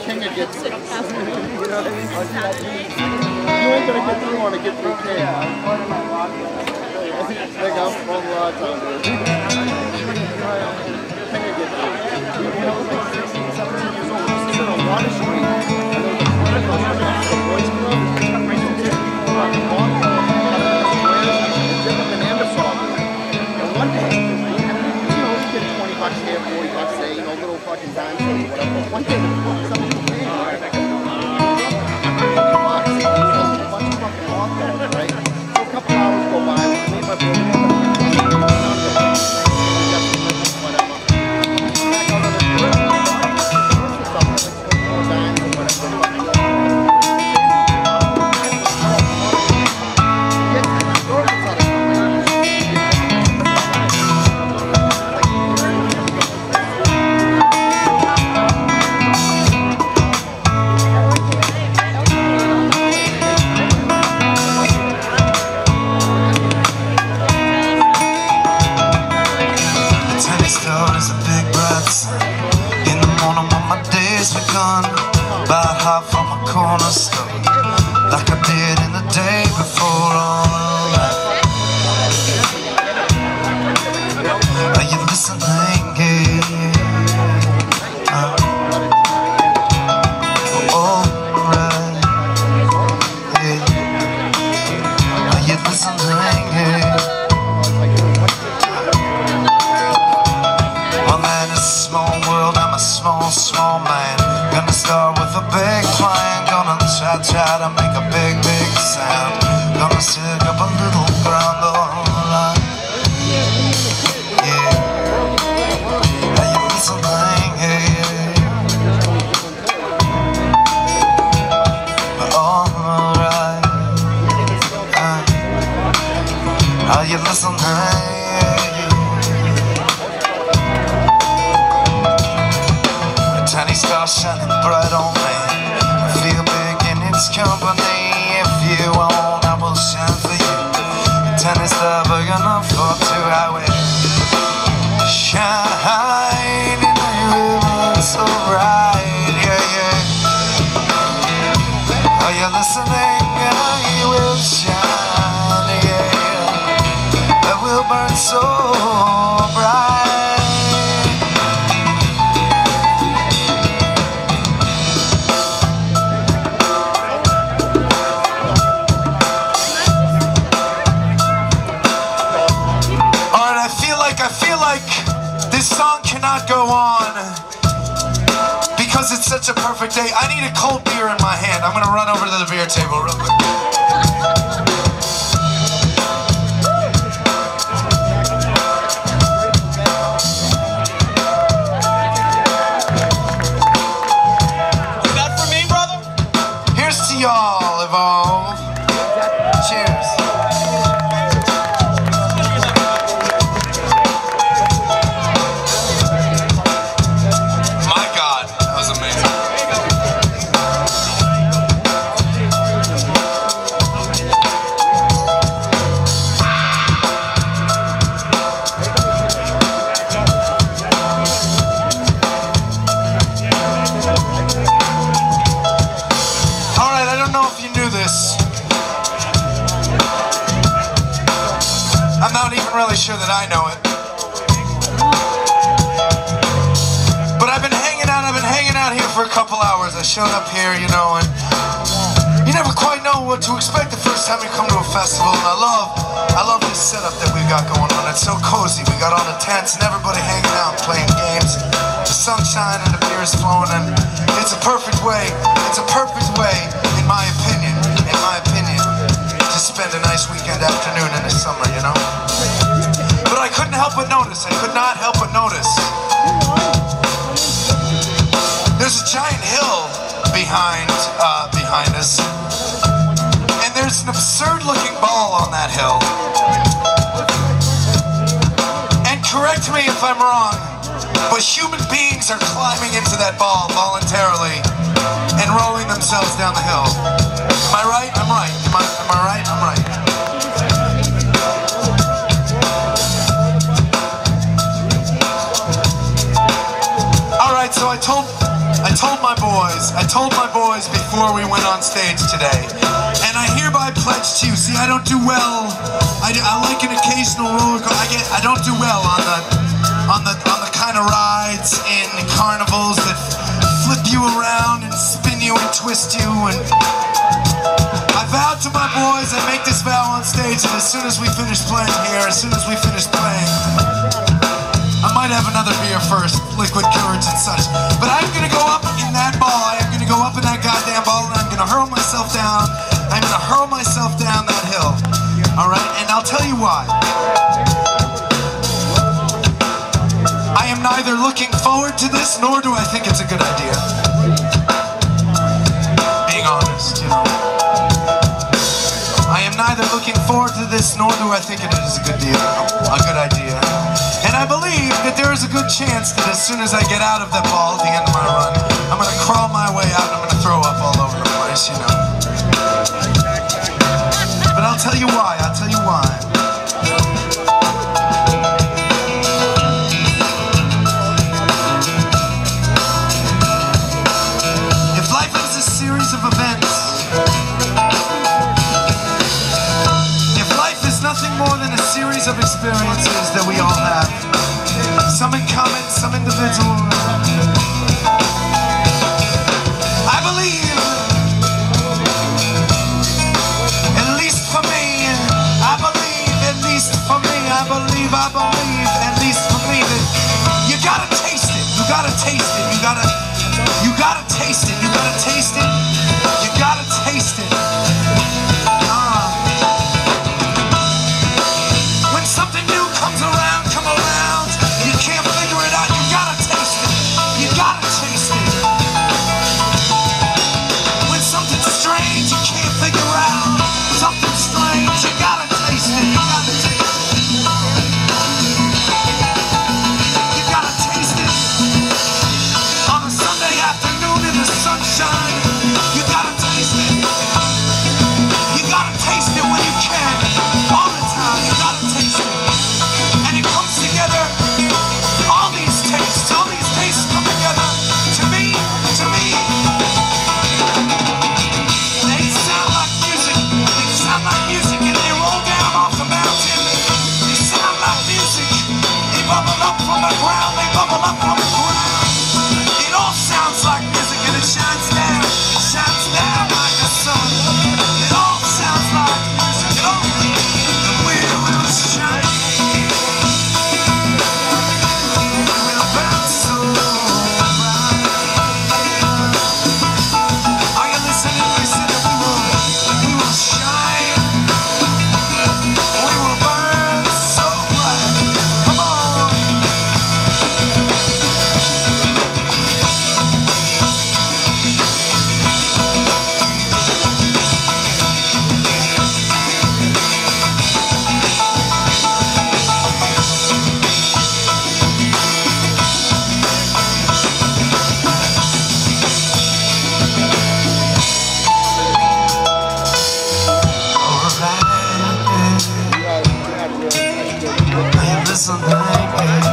king of get through. You know what I mean? You ain't gonna get through on a get through king. They go from lots on there. King of get through. You know, like 16, 17 years old, he's still on Water Street. And there's a corner goes over to the boys club. And one day, you know, you get $20 here, $40 there, you know, little fucking dimes or whatever. One day, somebody came in, right? A bunch of fucking hot dogs, right? So a couple hours go by, me and my brother, about half from a corner store, like I did in the day before. Alright, are you listening? Alright, are you listening? Well, man, it's a small world. I'm a small man. Gonna start with a big plan, gonna try to make a big sound. Gonna stick up a little ground, alright. Yeah. Are you listening? Alright. Are you listening? Tiny star shining bright on me. I feel big in its company. If you want, I will shine for you. A tiny star big enough for two. I will shine in the river so bright. Yeah, yeah. Are you listening? I will shine. Yeah, I will burn so bright. This song cannot go on because it's such a perfect day. I need a cold beer in my hand. I'm gonna run over to the beer table real quick. Is that for me, brother? Here's to y'all, Evolve. Cheers. I'm not even really sure that I know it. But I've been hanging out here for a couple hours. I showed up here, you know, and you never quite know what to expect the first time you come to a festival. And I love this setup that we've got going on. It's so cozy. We got all the tents and everybody hanging out and playing games. The sunshine and the beer is flowing, and it's a perfect way. It's a perfect way, in my opinion, to spend a nice weekend afternoon in the summer, you know? But I couldn't help but notice, I could not help but notice, there's a giant hill behind us, and there's an absurd looking ball on that hill. And correct me if I'm wrong, but human beings are climbing into that ball voluntarily and rolling themselves down the hill. Am I right? I'm right. Am I right? I'm right. Alright, so I told my boys, before we went on stage today, and I hereby pledge to you, see, I don't do well, I like an occasional roller coaster, I don't do well on the kind of rides in carnivals that flip you around and spin you and twist you, and I vowed to my boys, I make this vow on stage, that as soon as we finish playing here, I might have another beer first, liquid courage and such. But I'm gonna go up in that ball, I'm gonna go up in that goddamn ball, and I'm gonna hurl myself down. I'm gonna hurl myself down that hill. Alright, and I'll tell you why. I am neither looking forward to this, nor do I think it's a good idea. Being honest, you know. I am neither looking forward to this, nor do I think it is a good idea. And I believe that there is a good chance that as soon as I get out of that ball at the end of my run, I'm going to crawl my way out and I'm going to throw up all over the place, you know. But I'll tell you why, If life is a series of events, if life is nothing more than a series of experiences that we all have, some in common, some individual, I believe, at least for me, I believe, at least for me, I believe, at least for me, that you gotta taste it, you gotta taste it, you gotta taste it, you gotta taste it, you gotta taste it. When something new comes around, you can't figure it out, you gotta taste it, you gotta taste it. When something's strange, you can't figure out something strange, you gotta taste it, you gotta taste it. You gotta taste it. On a Sunday afternoon in the sunshine, you gotta taste it. You gotta taste it when you can, all the time, you gotta taste it. And it comes together, all these tastes come together. To me, they sound like music, and they roll down off the mountain. They sound like music, they bubble up from the ground, It all sounds like music, and it shines down like the sun. It all sounds like music, and we will shine. We'll burn so bright. Are you listening? We said that we will shine. We will burn so bright. Come on. Listen like it.